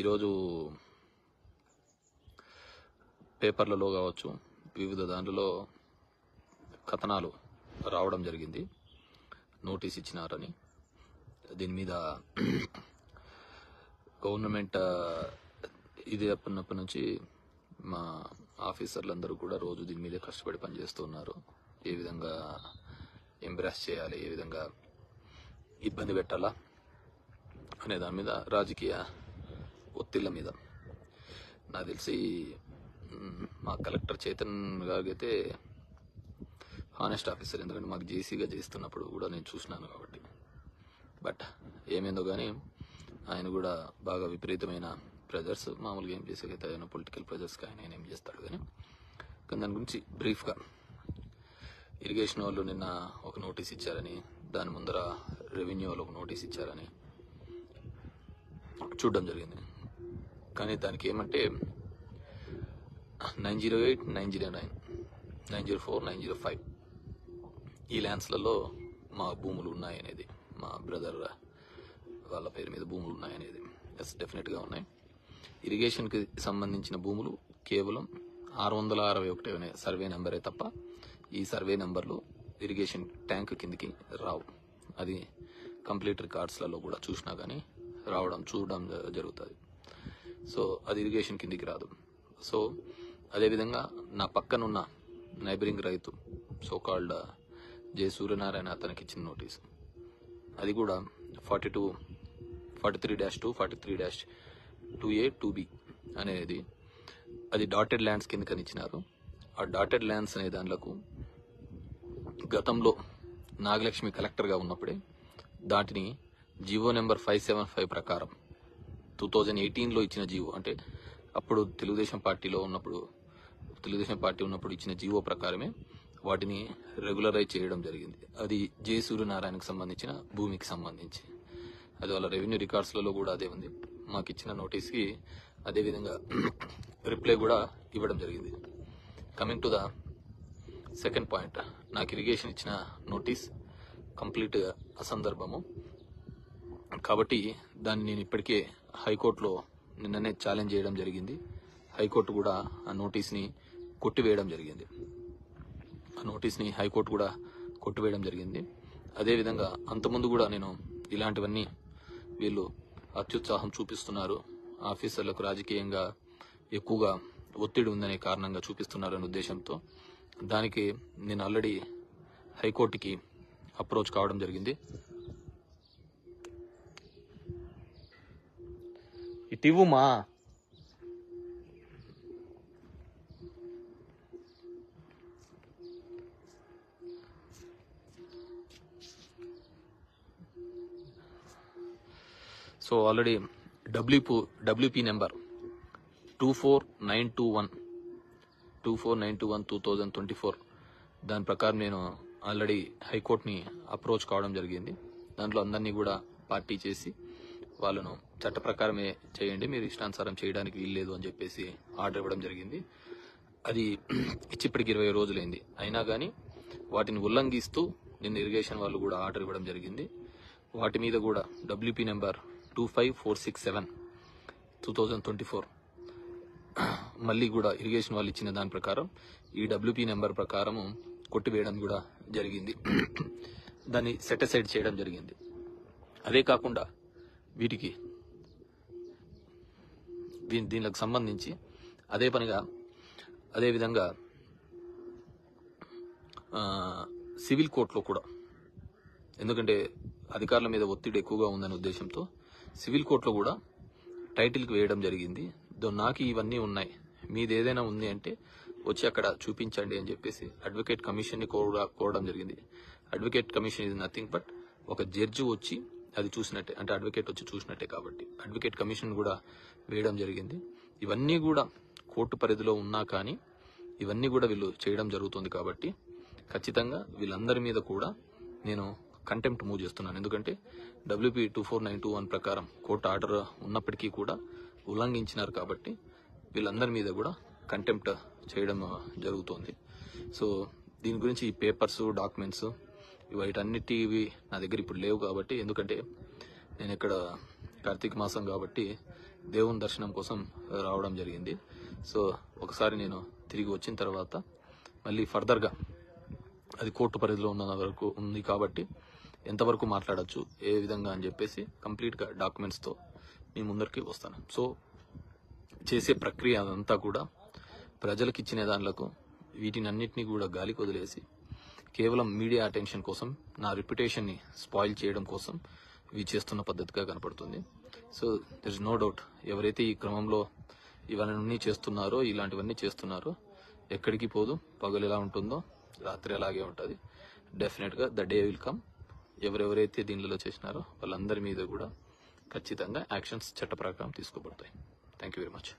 ఈరోజు పేపర్లలో కావచ్చు, వివిధ దాంట్లో కథనాలు రావడం జరిగింది. నోటీస్ ఇచ్చినారని. దీని మీద గవర్నమెంట్ ఇది అప్పటి నుంచి మా ఆఫీసర్లందరూ కూడా రోజు దీని మీద కష్టపడి పనిచేస్తున్నారు. ఏ విధంగా ఎంబ్రాస్ చేయాలి, ఏ విధంగా ఇబ్బంది పెట్టాలా అనే దాని మీద, రాజకీయ ఒత్తిళ్ల మీద. నాకు తెలిసి మా కలెక్టర్ చైతన్ గారైతే హానెస్ట్ ఆఫీసర్, ఎందుకంటే మాకు జేసీగా చేస్తున్నప్పుడు కూడా నేను చూసినాను కాబట్టి. బట్ ఏమైందో కానీ ఆయన కూడా బాగా విపరీతమైన ప్రెజర్స్, మామూలుగా ఏం చేసేకైతే ఆయన పొలిటికల్ ప్రెజర్స్కి ఆయన ఏం చేస్తాడు. కానీ దాని గురించి బ్రీఫ్గా, ఇరిగేషన్ వాళ్ళు నిన్న ఒక నోటీస్ ఇచ్చారని, దాని ముందర రెవెన్యూ వాళ్ళు ఒక నోటీస్ ఇచ్చారని చూడడం జరిగింది. కానీ దానికి ఏమంటే 908, 909, 904, 905 ఈ ల్యాండ్స్లలో మా భూములు ఉన్నాయనేది, మా బ్రదర్ వాళ్ళ పేరు మీద భూములు ఉన్నాయనేది డెఫినెట్గా ఉన్నాయి. ఇరిగేషన్కి సంబంధించిన భూములు కేవలం 661 అనే సర్వే నెంబరే తప్ప ఈ సర్వే నెంబర్లు ఇరిగేషన్ ట్యాంక్ కిందికి రావు. అది కంప్లీట్ రికార్డ్స్లలో కూడా చూసినా కానీ చూడడం జరుగుతుంది. సో అది ఇరిగేషన్ కిందికి రాదు. సో అదేవిధంగా నా పక్కనున్న నైబరింగ్ రైతు సోకాల్డ్ జె సూర్యనారాయణ అతనికి ఇచ్చిన నోటీసు, అది కూడా 43-2, 43-2A, 2B అనేది, అది డాటెడ్ ల్యాండ్స్ కిందకని ఇచ్చినారు. ఆ డాటెడ్ ల్యాండ్స్ అనే దాంట్లకు గతంలో నాగలక్ష్మి కలెక్టర్గా ఉన్నప్పుడే దాటిని జీవో నెంబర్ 575 ప్రకారం 2018లో ఇచ్చిన జీవో, అంటే అప్పుడు తెలుగుదేశం పార్టీ ఉన్నప్పుడు ఇచ్చిన జీవో ప్రకారమే వాటిని రెగ్యులరైజ్ చేయడం జరిగింది. అది జె సూర్యనారాయణకు సంబంధించిన భూమికి సంబంధించి. అది వాళ్ళ రెవెన్యూ రికార్డ్స్లలో కూడా అదే ఉంది. మాకు ఇచ్చిన నోటీస్కి అదేవిధంగా రిప్లై కూడా ఇవ్వడం జరిగింది. Coming to the second point, నాకు ఇరిగేషన్ ఇచ్చిన నోటీస్ కంప్లీట్ అసందర్భము కాబట్టి దాన్ని నేను ఇప్పటికే హైకోర్టులో నిన్ననే ఛాలెంజ్ చేయడం జరిగింది. హైకోర్టు కూడా ఆ నోటీస్ని కొట్టివేయడం జరిగింది. అదేవిధంగా అంతకుముందు కూడా నేను ఇలాంటివన్నీ వీళ్ళు అత్యుత్సాహం చూపిస్తున్నారు, ఆఫీసర్లకు రాజకీయంగా ఎక్కువగా ఒత్తిడి ఉందనే కారణంగా చూపిస్తున్నారనే ఉద్దేశంతో దానికి నేను ఆల్రెడీ హైకోర్టుకి అప్రోచ్ కావడం జరిగింది. ఇటివ్వుమా సో ఆల్రెడీ డబ్ల్యూపీ నెంబర్ 24921 2024 దాని ప్రకారం నేను ఆల్రెడీ హైకోర్టుని అప్రోచ్ కావడం జరిగింది. దాంట్లో అందరినీ కూడా పార్టీ చేసి వాళ్ళను చట్ట ప్రకారమే చేయండి, మీరు ఇష్టానుసారం చేయడానికి వీల్లేదు అని చెప్పేసి ఆర్డర్ ఇవ్వడం జరిగింది. అది ఇచ్చిప్పటికి 20 రోజులైంది. అయినా కానీ వాటిని ఉల్లంఘిస్తూ నిన్న ఇరిగేషన్ వాళ్ళు కూడా ఆర్డర్ ఇవ్వడం జరిగింది. వాటి మీద కూడా డబ్ల్యూపీ నెంబర్ 25467 2024 మళ్ళీ కూడా ఇరిగేషన్ వాళ్ళు ఇచ్చిన దాని ప్రకారం ఈ డబ్ల్యూపీ నెంబర్ ప్రకారము కొట్టివేయడం కూడా జరిగింది. దాన్ని సెటిసైడ్ చేయడం జరిగింది. అదే కాకుండా దీనికి సంబంధించి అదేవిధంగా సివిల్ కోర్టులో కూడా, ఎందుకంటే అధికారుల మీద ఒత్తిడి ఎక్కువగా ఉందనే ఉద్దేశంతో సివిల్ కోర్టులో కూడా టైటిల్కి వేయడం జరిగింది. నాకు ఇవన్నీ ఉన్నాయి, మీది ఏదైనా ఉంది అంటే వచ్చి అక్కడ చూపించండి అని చెప్పేసి అడ్వకేట్ కమిషన్ని కోరడం జరిగింది. అడ్వకేట్ కమిషన్ ఇది నథింగ్ బట్ ఒక జడ్జి వచ్చి అది చూసినట్టే, అంటే అడ్వకేట్ వచ్చి చూసినట్టే కాబట్టి అడ్వకేట్ కమిషన్ కూడా వేయడం జరిగింది. ఇవన్నీ కూడా కోర్టు పరిధిలో ఉన్నా కానీ ఇవన్నీ కూడా వీళ్ళు చేయడం జరుగుతుంది కాబట్టి ఖచ్చితంగా వీళ్ళందరి మీద కూడా నేను కంటెంప్ట్ మూవ్ చేస్తున్నాను. ఎందుకంటే డబ్ల్యూపీ 24921 ప్రకారం కోర్టు ఆర్డర్ ఉన్నప్పటికీ కూడా ఉల్లంఘించినారు కాబట్టి వీళ్ళందరి మీద కూడా కంటెంప్ట్ చేయడం జరుగుతుంది. సో దీని గురించి ఈ పేపర్స్, డాక్యుమెంట్స్ వీటన్నిటివి నా దగ్గర ఇప్పుడు లేవు కాబట్టి, ఎందుకంటే నేను ఇక్కడ కార్తీక మాసం కాబట్టి దేవుని దర్శనం కోసం రావడం జరిగింది. సో ఒకసారి నేను తిరిగి వచ్చిన తర్వాత మళ్ళీ ఫర్దర్గా అది కోర్టు పరిధిలో ఉన్న వరకు ఉంది కాబట్టి ఎంతవరకు మాట్లాడచ్చు, ఏ విధంగా అని చెప్పేసి కంప్లీట్గా డాక్యుమెంట్స్తో మీ ముందరికి వస్తాను. సో చేసే ప్రక్రియ అదంతా కూడా ప్రజలకు ఇచ్చిన దానిలకు వీటినన్నిటినీ కూడా గాలికి వదిలేసి కేవలం మీడియా అటెన్షన్ కోసం, నా రిప్యుటేషన్ని స్పాయిల్ చేయడం కోసం ఇవి చేస్తున్న పద్ధతిగా కనపడుతుంది. So there is no doubt, ఎవరైతే ఈ క్రమంలో ఇవన్నీ చేస్తున్నారో, ఇలాంటివన్నీ చేస్తున్నారో ఎక్కడికి పోదు. పగలు ఎలా ఉంటుందో రాత్రి అలాగే ఉంటుంది. డెఫినెట్గా ద డే విల్ కమ్. ఎవరెవరైతే దీనిలో చేసినారో వాళ్ళందరి మీద కూడా ఖచ్చితంగా యాక్షన్స్ చట్ట ప్రకారం తీసుకోబడతాయి. Thank you very much.